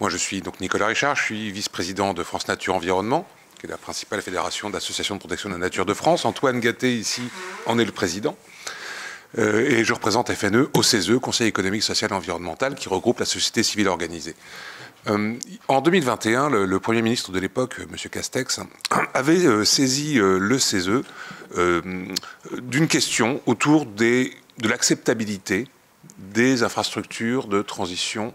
Moi, je suis donc Nicolas Richard, je suis vice-président de France Nature Environnement, qui est la principale fédération d'associations de protection de la nature de France. Antoine Gatté, ici, en est le président. Et je représente FNE au CESE, Conseil économique, social et environnemental, qui regroupe la société civile organisée. En 2021, le Premier ministre de l'époque, M. Castex, avait saisi le CESE d'une question autour de l'acceptabilité des infrastructures de transition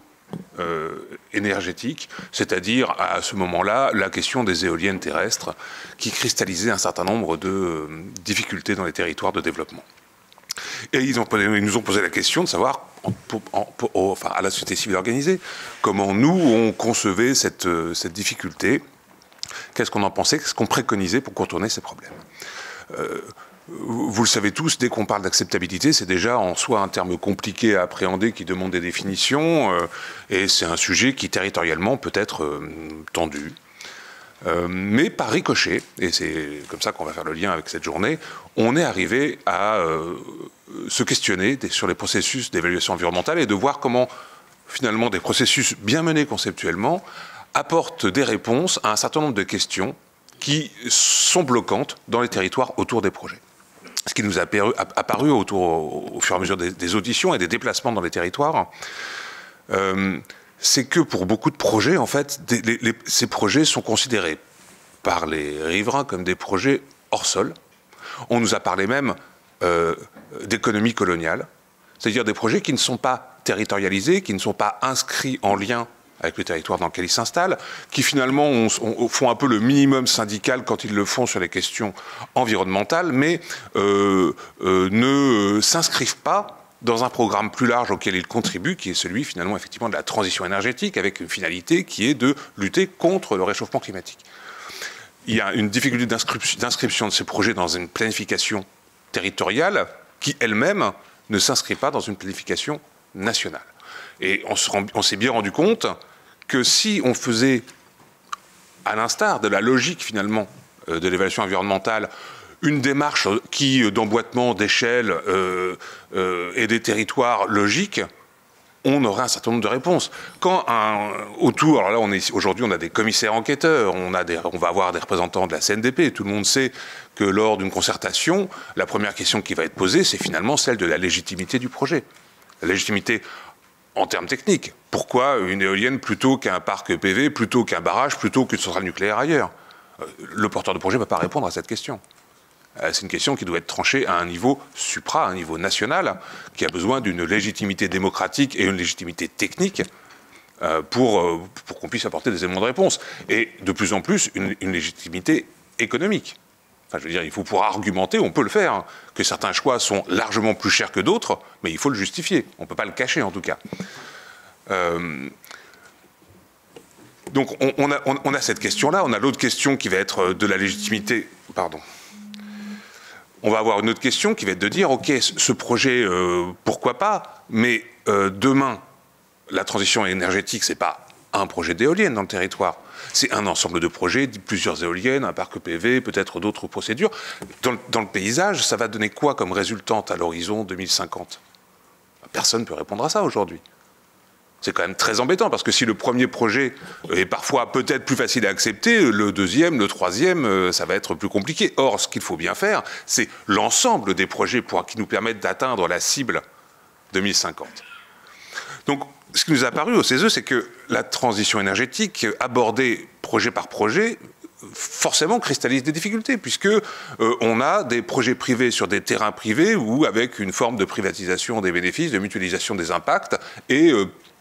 énergétique, c'est-à-dire à ce moment-là la question des éoliennes terrestres qui cristallisait un certain nombre de difficultés dans les territoires de développement. Et ils nous ont posé la question de savoir, à la société civile organisée, comment nous, on concevait cette difficulté, qu'est-ce qu'on en pensait, qu'est-ce qu'on préconisait pour contourner ces problèmes. Vous le savez tous, dès qu'on parle d'acceptabilité, c'est déjà en soi un terme compliqué à appréhender qui demande des définitions, et c'est un sujet qui territorialement peut être tendu. Mais par ricochet, et c'est comme ça qu'on va faire le lien avec cette journée, on est arrivé à se questionner sur les processus d'évaluation environnementale et de voir comment, finalement, des processus bien menés conceptuellement apportent des réponses à un certain nombre de questions qui sont bloquantes dans les territoires autour des projets. Ce qui nous a apparu au fur et à mesure des auditions et des déplacements dans les territoires, c'est que pour beaucoup de projets, en fait, ces projets sont considérés par les riverains comme des projets hors sol. On nous a parlé même d'économie coloniale, c'est-à-dire des projets qui ne sont pas territorialisés, qui ne sont pas inscrits en lien avec le territoire dans lequel ils s'installent, qui finalement font un peu le minimum syndical quand ils le font sur les questions environnementales, mais ne s'inscrivent pas dans un programme plus large auquel ils contribuent, qui est celui finalement effectivement de la transition énergétique, avec une finalité qui est de lutter contre le réchauffement climatique. Il y a une difficulté d'inscription de ces projets dans une planification territoriale qui elle-même ne s'inscrit pas dans une planification nationale. Et on s'est bien rendu compte que si on faisait, à l'instar de la logique finalement de l'évaluation environnementale, une démarche d'emboîtement d'échelle et des territoires logiques, on aurait un certain nombre de réponses. Quand autour, alors là aujourd'hui on a des commissaires enquêteurs, on va avoir des représentants de la CNDP, tout le monde sait que lors d'une concertation, la première question qui va être posée, c'est finalement celle de la légitimité du projet. La légitimité en termes techniques. Pourquoi une éolienne plutôt qu'un parc PV, plutôt qu'un barrage, plutôt qu'une centrale nucléaire ailleurs? Le porteur de projet ne va pas répondre à cette question. C'est une question qui doit être tranchée à un niveau supra, à un niveau national, qui a besoin d'une légitimité démocratique et une légitimité technique pour qu'on puisse apporter des éléments de réponse. Et de plus en plus, une légitimité économique. Enfin, je veux dire, il faut pouvoir argumenter, on peut le faire, hein, que certains choix sont largement plus chers que d'autres, mais il faut le justifier. On ne peut pas le cacher, en tout cas. Donc, on a cette question-là. On a l'autre question qui va être de la légitimité... Pardon. On va avoir une autre question qui va être de dire, OK, ce projet, pourquoi pas, mais demain, la transition énergétique, ce n'est pas un projet d'éolienne dans le territoire. C'est un ensemble de projets, plusieurs éoliennes, un parc PV, peut-être d'autres procédures. Dans le paysage, ça va donner quoi comme résultante à l'horizon 2050? Personne ne peut répondre à ça aujourd'hui. C'est quand même très embêtant, parce que si le premier projet est parfois peut-être plus facile à accepter, le deuxième, le troisième, ça va être plus compliqué. Or, ce qu'il faut bien faire, c'est l'ensemble des projets qui nous permettent d'atteindre la cible 2050. Donc, ce qui nous a paru au CESE, c'est que la transition énergétique, abordée projet par projet, forcément cristallise des difficultés, puisque on a des projets privés sur des terrains privés ou avec une forme de privatisation des bénéfices, de mutualisation des impacts, et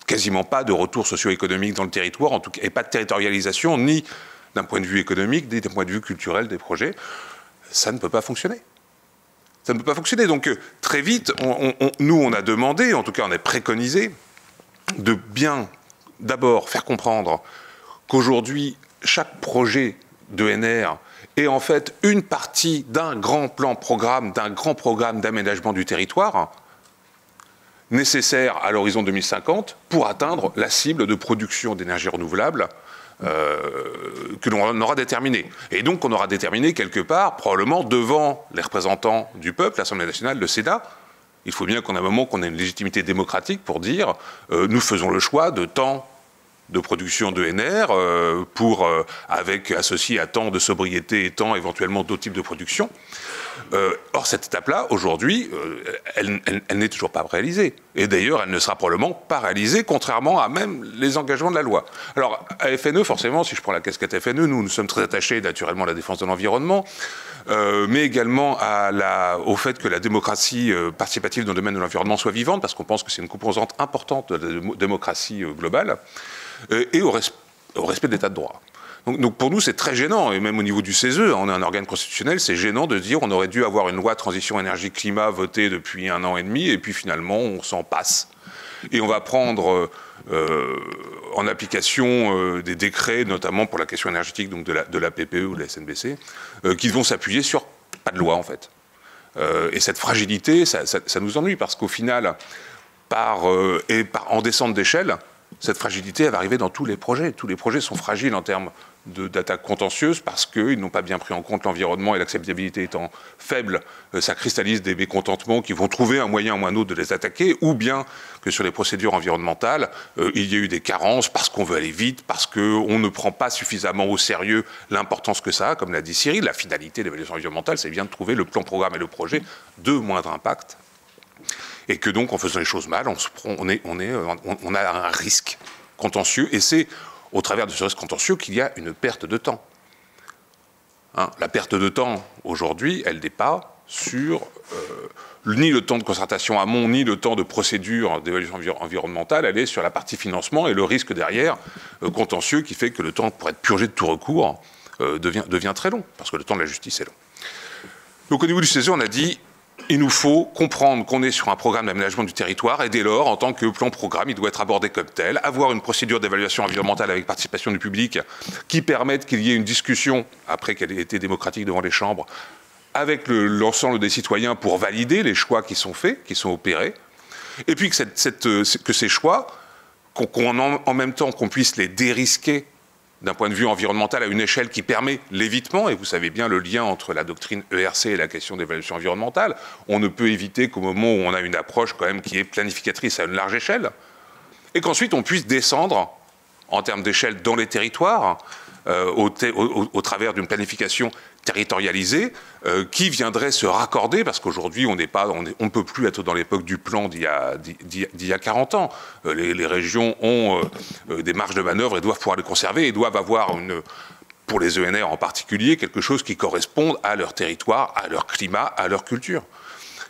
quasiment pas de retour socio-économique dans le territoire, en tout cas, et pas de territorialisation, ni d'un point de vue économique, ni d'un point de vue culturel des projets. Ça ne peut pas fonctionner. Ça ne peut pas fonctionner. Donc, très vite, nous, on a demandé, en tout cas, on a préconisé, de bien, d'abord, faire comprendre qu'aujourd'hui, chaque projet d'ENR est en fait une partie d'un grand plan-programme, d'un grand programme d'aménagement du territoire, nécessaire à l'horizon 2050 pour atteindre la cible de production d'énergie renouvelable que l'on aura déterminée. Et donc on aura déterminé quelque part, probablement devant les représentants du peuple, l'Assemblée nationale, le Sénat. Il faut bien qu'en un moment qu'on ait une légitimité démocratique pour dire nous faisons le choix de tant de production d'ENR avec associé à tant de sobriété et tant éventuellement d'autres types de production. Or, cette étape-là, aujourd'hui, elle n'est toujours pas réalisée. Et d'ailleurs, elle ne sera probablement pas réalisée, contrairement à même les engagements de la loi. Alors, à FNE, forcément, si je prends la casquette FNE, nous sommes très attachés naturellement à la défense de l'environnement, mais également au fait que la démocratie participative dans le domaine de l'environnement soit vivante, parce qu'on pense que c'est une composante importante de la démocratie globale, et au respect de l'état de droit. Donc pour nous, c'est très gênant, et même au niveau du CESE, on est un organe constitutionnel, c'est gênant de dire on aurait dû avoir une loi de transition énergie-climat votée depuis 1 an et demi, et puis finalement, on s'en passe. Et on va prendre en application des décrets, notamment pour la question énergétique donc de la PPE ou de la SNBC, qui vont s'appuyer sur pas de loi, en fait. Et cette fragilité, ça nous ennuie, parce qu'au final, en descente d'échelle, cette fragilité, elle va arriver dans tous les projets. Tous les projets sont fragiles en termes d'attaques contentieuses parce qu'ils n'ont pas bien pris en compte l'environnement et l'acceptabilité étant faible, ça cristallise des mécontentements qui vont trouver un moyen ou un autre de les attaquer, ou bien que sur les procédures environnementales, il y a eu des carences parce qu'on veut aller vite, parce qu'on ne prend pas suffisamment au sérieux l'importance que ça a, comme l'a dit Cyril. La finalité de l'évaluation environnementale, c'est bien de trouver le plan, programme et le projet de moindre impact. Et que donc, en faisant les choses mal, on a un risque contentieux. Et c'est au travers de ce risque contentieux qu'il y a une perte de temps. La perte de temps, aujourd'hui, elle n'est pas sur ni le temps de concertation amont, ni le temps de procédure d'évaluation environnementale. Elle est sur la partie financement et le risque derrière, contentieux, qui fait que le temps pour être purgé de tout recours devient très long, parce que le temps de la justice est long. Donc au niveau du CESE, on a dit il nous faut comprendre qu'on est sur un programme d'aménagement du territoire et dès lors, en tant que plan-programme, il doit être abordé comme tel, avoir une procédure d'évaluation environnementale avec participation du public qui permette qu'il y ait une discussion, après qu'elle ait été démocratique devant les chambres, avec l'ensemble des citoyens pour valider les choix qui sont faits, qui sont opérés, et puis que ces choix, en même temps qu'on puisse les dérisquer d'un point de vue environnemental à une échelle qui permet l'évitement, et vous savez bien le lien entre la doctrine ERC et la question d'évaluation environnementale. On ne peut éviter qu'au moment où on a une approche quand même qui est planificatrice à une large échelle, et qu'ensuite on puisse descendre en termes d'échelle dans les territoires, au travers d'une planification territorialisée qui viendrait se raccorder, parce qu'aujourd'hui on ne peut plus être dans l'époque du plan d'il y a 40 ans. Les régions ont des marges de manœuvre et doivent pouvoir les conserver et doivent avoir, pour les ENR en particulier, quelque chose qui corresponde à leur territoire, à leur climat, à leur culture,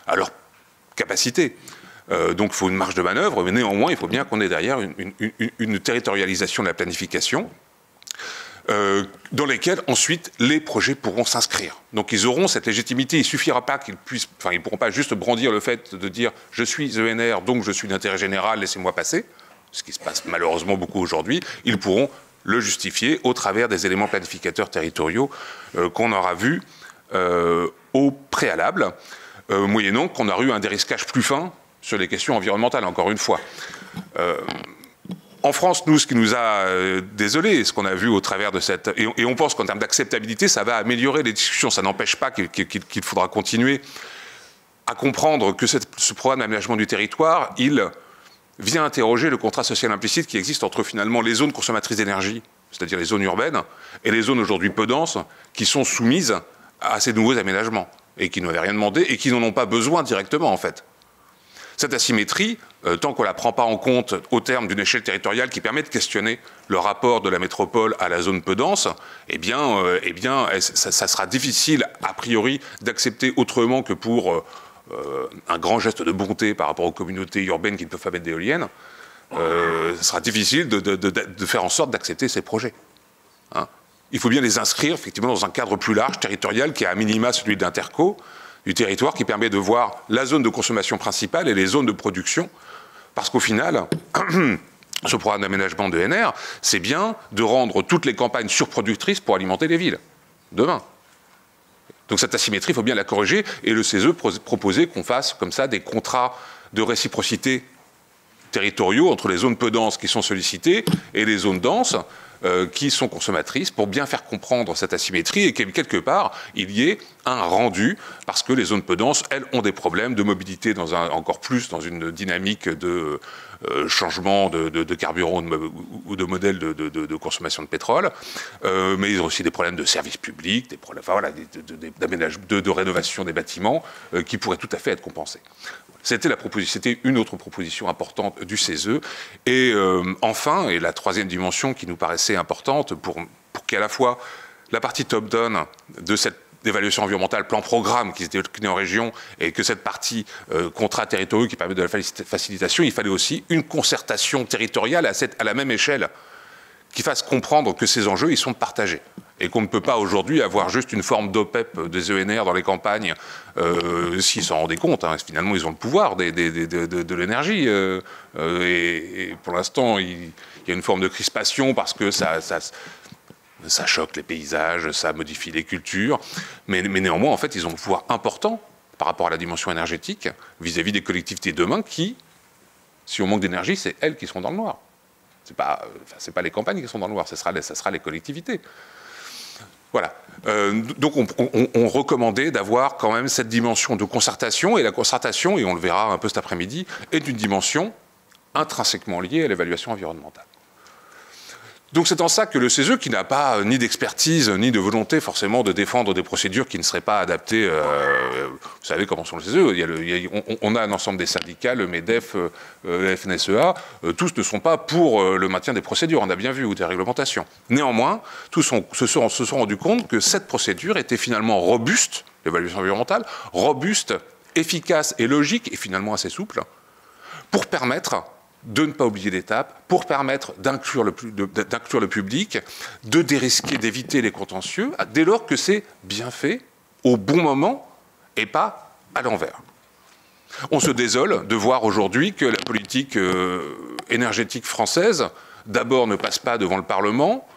à leur capacité. Donc il faut une marge de manœuvre, mais néanmoins il faut bien qu'on ait derrière une territorialisation de la planification, dans lesquels ensuite les projets pourront s'inscrire. Donc ils auront cette légitimité. Il ne suffira pas qu'ils ne pourront pas juste brandir le fait de dire je suis ENR, donc je suis d'intérêt général, laissez-moi passer, ce qui se passe malheureusement beaucoup aujourd'hui. Ils pourront le justifier au travers des éléments planificateurs territoriaux qu'on aura vus au préalable, moyennant qu'on aura eu un dérisquage plus fin sur les questions environnementales, encore une fois. En France, nous, ce qui nous a désolé, ce qu'on a vu au travers de cette... Et on pense qu'en termes d'acceptabilité, ça va améliorer les discussions. Ça n'empêche pas qu'il faudra continuer à comprendre que ce programme d'aménagement du territoire, il vient interroger le contrat social implicite qui existe entre finalement les zones consommatrices d'énergie, c'est-à-dire les zones urbaines, et les zones aujourd'hui peu denses, qui sont soumises à ces nouveaux aménagements, et qui n'avaient rien demandé, et qui n'en ont pas besoin directement, en fait. Cette asymétrie, tant qu'on ne la prend pas en compte au terme d'une échelle territoriale qui permet de questionner le rapport de la métropole à la zone peu dense, eh bien ça sera difficile, a priori, d'accepter autrement que pour un grand geste de bonté par rapport aux communautés urbaines qui ne peuvent pas mettre d'éoliennes. Ce sera difficile de faire en sorte d'accepter ces projets. Hein. Il faut bien les inscrire, effectivement, dans un cadre plus large, territorial, qui est à minima celui d'Interco, du territoire, qui permet de voir la zone de consommation principale et les zones de production, parce qu'au final, ce programme d'aménagement de NR, c'est bien de rendre toutes les campagnes surproductrices pour alimenter les villes, demain. Donc cette asymétrie, il faut bien la corriger, et le CESE proposait qu'on fasse comme ça des contrats de réciprocité territoriaux entre les zones peu denses qui sont sollicitées et les zones denses qui sont consommatrices, pour bien faire comprendre cette asymétrie et que quelque part il y ait un rendu, parce que les zones peu denses, elles, ont des problèmes de mobilité encore plus dans une dynamique de changement de carburant ou de modèle de consommation de pétrole, mais ils ont aussi des problèmes de services publics, des problèmes, enfin, voilà, de rénovation des bâtiments qui pourraient tout à fait être compensés. C'était une autre proposition importante du CESE. Et enfin, et la troisième dimension qui nous paraissait importante pour qu'à la fois la partie top-down de cette d'évaluation environnementale, plan-programme qui se déclinait en région, et que cette partie contrat territoriaux qui permet de la facilitation, il fallait aussi une concertation territoriale à la même échelle qui fasse comprendre que ces enjeux, ils sont partagés. Et qu'on ne peut pas aujourd'hui avoir juste une forme d'OPEP des ENR dans les campagnes, s'ils s'en rendaient compte. Hein, finalement, ils ont le pouvoir de l'énergie. Et pour l'instant, il y a une forme de crispation parce que ça choque les paysages, ça modifie les cultures. Mais néanmoins, en fait, ils ont un pouvoir important par rapport à la dimension énergétique vis-à-vis des collectivités demain qui, si on manque d'énergie, c'est elles qui seront dans le noir. C'est pas les campagnes qui sont dans le noir, ça sera les collectivités. Voilà. Donc on recommandait d'avoir quand même cette dimension de concertation, et la concertation, et on le verra un peu cet après-midi, est une dimension intrinsèquement liée à l'évaluation environnementale. Donc c'est en ça que le CESE, qui n'a pas ni d'expertise, ni de volonté forcément de défendre des procédures qui ne seraient pas adaptées, vous savez comment sont le CESE, on a un ensemble des syndicats, le MEDEF, la FNSEA, tous ne sont pas pour le maintien des procédures, on a bien vu, ou des réglementations. Néanmoins, tous se sont rendus compte que cette procédure était finalement robuste, l'évaluation environnementale, robuste, efficace et logique, et finalement assez souple, pour permettre de ne pas oublier d'étapes, pour permettre d'inclure le public, de dérisquer, d'éviter les contentieux, dès lors que c'est bien fait, au bon moment, et pas à l'envers. On se désole de voir aujourd'hui que la politique énergétique française, d'abord ne passe pas devant le Parlement,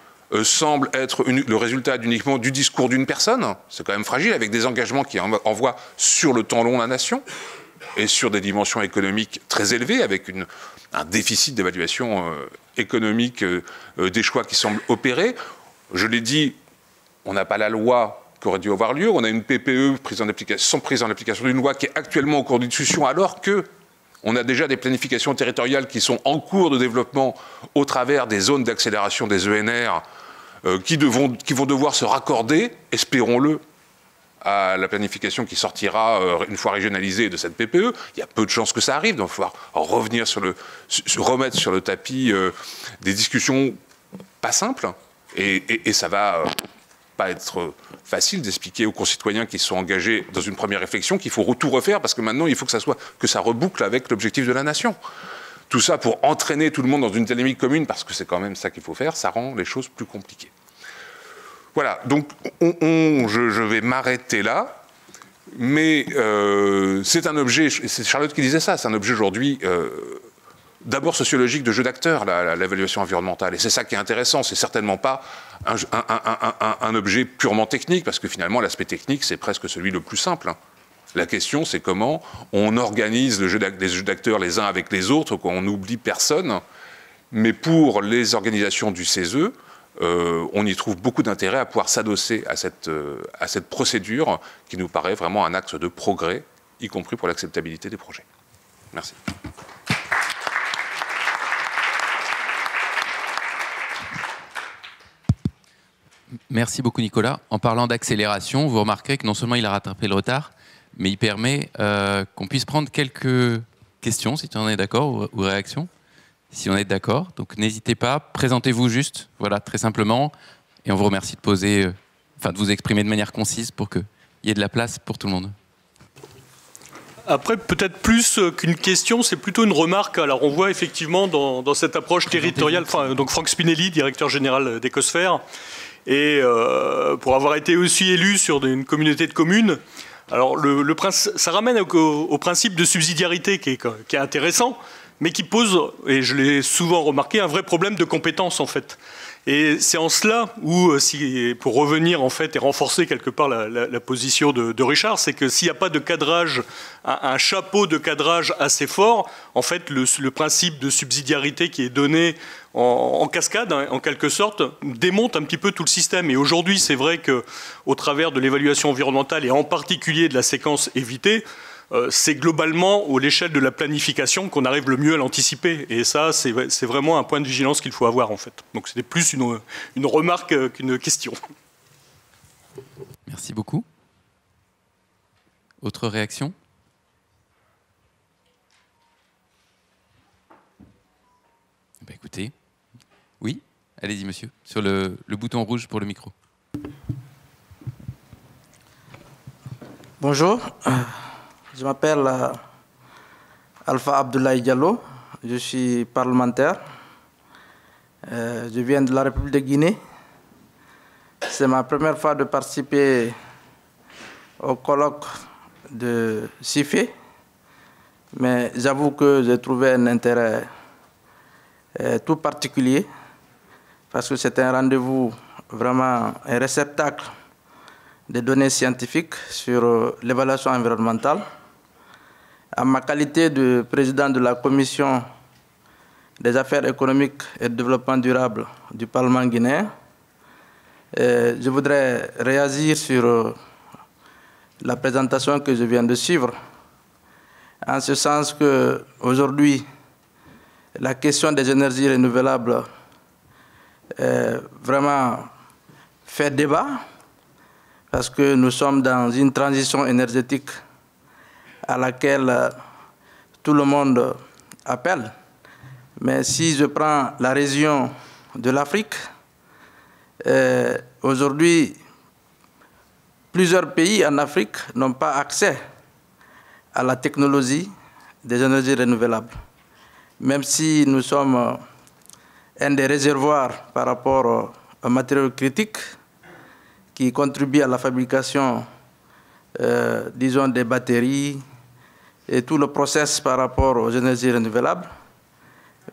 semble être le résultat uniquement du discours d'une personne, c'est quand même fragile, avec des engagements qui envoient sur le temps long la nation, et sur des dimensions économiques très élevées, avec un déficit d'évaluation économique des choix qui semblent opérés. Je l'ai dit, on n'a pas la loi qui aurait dû avoir lieu, on a une PPE sans prise en application d'une loi qui est actuellement en cours de discussion, alors qu'on a déjà des planifications territoriales qui sont en cours de développement au travers des zones d'accélération des ENR qui vont devoir se raccorder, espérons-le, à la planification qui sortira une fois régionalisée de cette PPE. Il y a peu de chances que ça arrive, donc il va falloir remettre sur le tapis des discussions pas simples, et ça va pas être facile d'expliquer aux concitoyens qui sont engagés dans une première réflexion qu'il faut tout refaire, parce que maintenant il faut que ça reboucle avec l'objectif de la nation. Tout ça pour entraîner tout le monde dans une dynamique commune, parce que c'est quand même ça qu'il faut faire, ça rend les choses plus compliquées. Voilà, donc je vais m'arrêter là, mais c'est un objet, c'est Charlotte qui disait ça, c'est un objet aujourd'hui d'abord sociologique de jeu d'acteur, l'évaluation environnementale, et c'est ça qui est intéressant, c'est certainement pas un objet purement technique, parce que finalement l'aspect technique c'est presque celui le plus simple. Hein. La question c'est comment on organise les jeux d'acteurs les uns avec les autres, qu'on n'oublie personne, mais pour les organisations du CESE, on y trouve beaucoup d'intérêt à pouvoir s'adosser à cette procédure qui nous paraît vraiment un axe de progrès, y compris pour l'acceptabilité des projets. Merci. Merci beaucoup Nicolas. En parlant d'accélération, vous remarquerez que non seulement il a rattrapé le retard, mais il permet qu'on puisse prendre quelques questions, si tu en es d'accord, ou réactions. Si on est d'accord, donc n'hésitez pas, présentez-vous juste, voilà, très simplement, et on vous remercie de vous exprimer de manière concise pour qu'il y ait de la place pour tout le monde. Après, peut-être plus qu'une question, c'est plutôt une remarque. Alors, on voit effectivement dans cette approche territoriale, donc Franck Spinelli, directeur général d'Ecosphère, et pour avoir été aussi élu sur une communauté de communes, alors ça ramène au principe de subsidiarité qui est intéressant, mais qui pose, et je l'ai souvent remarqué, un vrai problème de compétence en fait. Et c'est en cela où, pour revenir en fait et renforcer quelque part la position de Richard, c'est que s'il n'y a pas de cadrage, un chapeau de cadrage assez fort, en fait le principe de subsidiarité qui est donné en cascade, en quelque sorte, démonte un petit peu tout le système. Et aujourd'hui, c'est vrai qu'au travers de l'évaluation environnementale, et en particulier de la séquence évitée, c'est globalement à l'échelle de la planification qu'on arrive le mieux à l'anticiper. Et ça, c'est vraiment un point de vigilance qu'il faut avoir, en fait. Donc c'était plus une remarque qu'une question. Merci beaucoup. Autre réaction? Ben écoutez, oui, allez-y monsieur, sur le bouton rouge pour le micro. Bonjour, je m'appelle Alpha Abdoulaye Diallo, je suis parlementaire, je viens de la République de Guinée. C'est ma première fois de participer au colloque de CIFE, mais j'avoue que j'ai trouvé un intérêt tout particulier parce que c'est un rendez-vous vraiment un réceptacle des données scientifiques sur l'évaluation environnementale. En ma qualité de président de la Commission des affaires économiques et de développement durable du Parlement guinéen, je voudrais réagir sur la présentation que je viens de suivre, en ce sens qu'aujourd'hui, la question des énergies renouvelables vraiment fait débat, parce que nous sommes dans une transition énergétique à laquelle tout le monde appelle. Mais si je prends la région de l'Afrique, aujourd'hui, plusieurs pays en Afrique n'ont pas accès à la technologie des énergies renouvelables. Même si nous sommes un des réservoirs par rapport aux matériaux critiques qui contribuent à la fabrication, disons, des batteries et tout le process par rapport aux énergies renouvelables.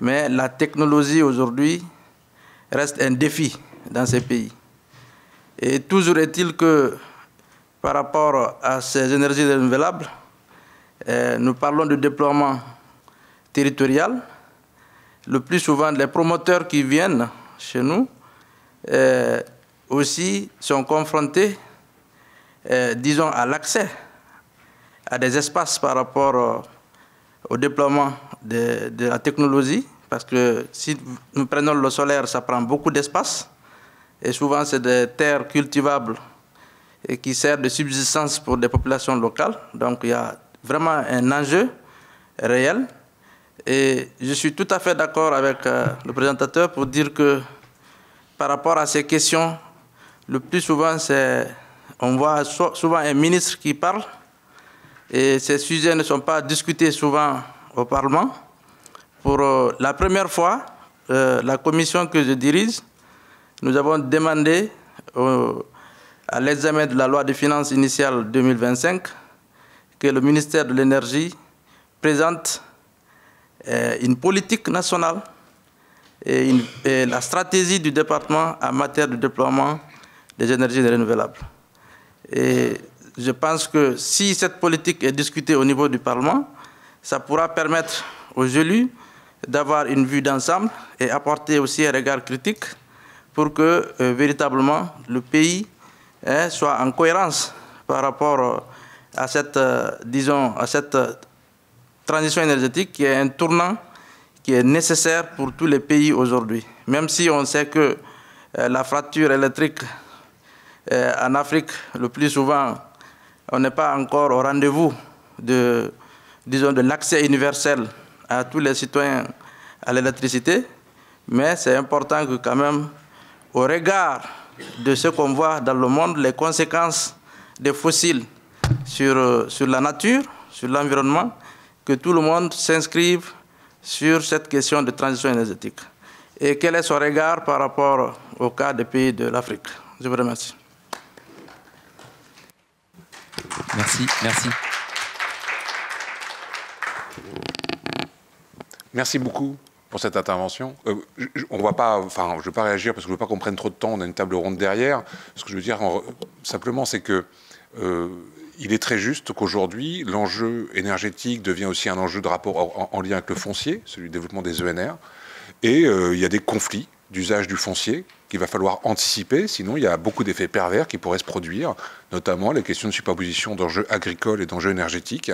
Mais la technologie aujourd'hui reste un défi dans ces pays. Et toujours est-il que par rapport à ces énergies renouvelables, nous parlons de déploiement territorial. Le plus souvent, les promoteurs qui viennent chez nous aussi sont confrontés, disons, à l'accès à des espaces par rapport au déploiement de la technologie, parce que si nous prenons le solaire, ça prend beaucoup d'espace, et souvent c'est des terres cultivables et qui servent de subsistance pour des populations locales. Donc il y a vraiment un enjeu réel. Et je suis tout à fait d'accord avec le présentateur pour dire que par rapport à ces questions, le plus souvent, on voit souvent un ministre qui parle et ces sujets ne sont pas discutés souvent au Parlement. Pour la première fois, la commission que je dirige, nous avons demandé à l'examen de la loi de finances initiale 2025 que le ministère de l'Énergie présente une politique nationale et la stratégie du département en matière de déploiement des énergies renouvelables. Et je pense que si cette politique est discutée au niveau du Parlement, ça pourra permettre aux élus d'avoir une vue d'ensemble et apporter aussi un regard critique pour que véritablement le pays soit en cohérence par rapport à cette, disons, à cette transition énergétique qui est un tournant qui est nécessaire pour tous les pays aujourd'hui. Même si on sait que la fracture électrique en Afrique, le plus souvent, on n'est pas encore au rendez-vous de, disons, de l'accès universel à tous les citoyens à l'électricité, mais c'est important que quand même, au regard de ce qu'on voit dans le monde, les conséquences des fossiles sur la nature, sur l'environnement, que tout le monde s'inscrive sur cette question de transition énergétique. Et quel est son regard par rapport au cas des pays de l'Afrique? Je vous remercie. Merci, merci. Merci beaucoup pour cette intervention. On va pas, enfin, je ne vais pas réagir parce que je ne veux pas qu'on prenne trop de temps. On a une table ronde derrière. Ce que je veux dire simplement, c'est que il est très juste qu'aujourd'hui, l'enjeu énergétique devient aussi un enjeu de rapport en lien avec le foncier, celui du développement des ENR. Et il y a des conflits d'usage du foncier qu'il va falloir anticiper, sinon il y a beaucoup d'effets pervers qui pourraient se produire, notamment les questions de superposition d'enjeux agricoles et d'enjeux énergétiques.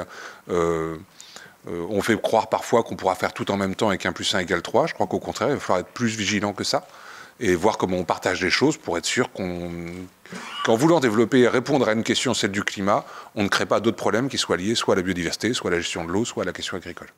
On fait croire parfois qu'on pourra faire tout en même temps et qu'1 + 1 = 3. Je crois qu'au contraire, il va falloir être plus vigilant que ça et voir comment on partage les choses pour être sûr qu'en voulant développer et répondre à une question, celle du climat, on ne crée pas d'autres problèmes qui soient liés soit à la biodiversité, soit à la gestion de l'eau, soit à la question agricole.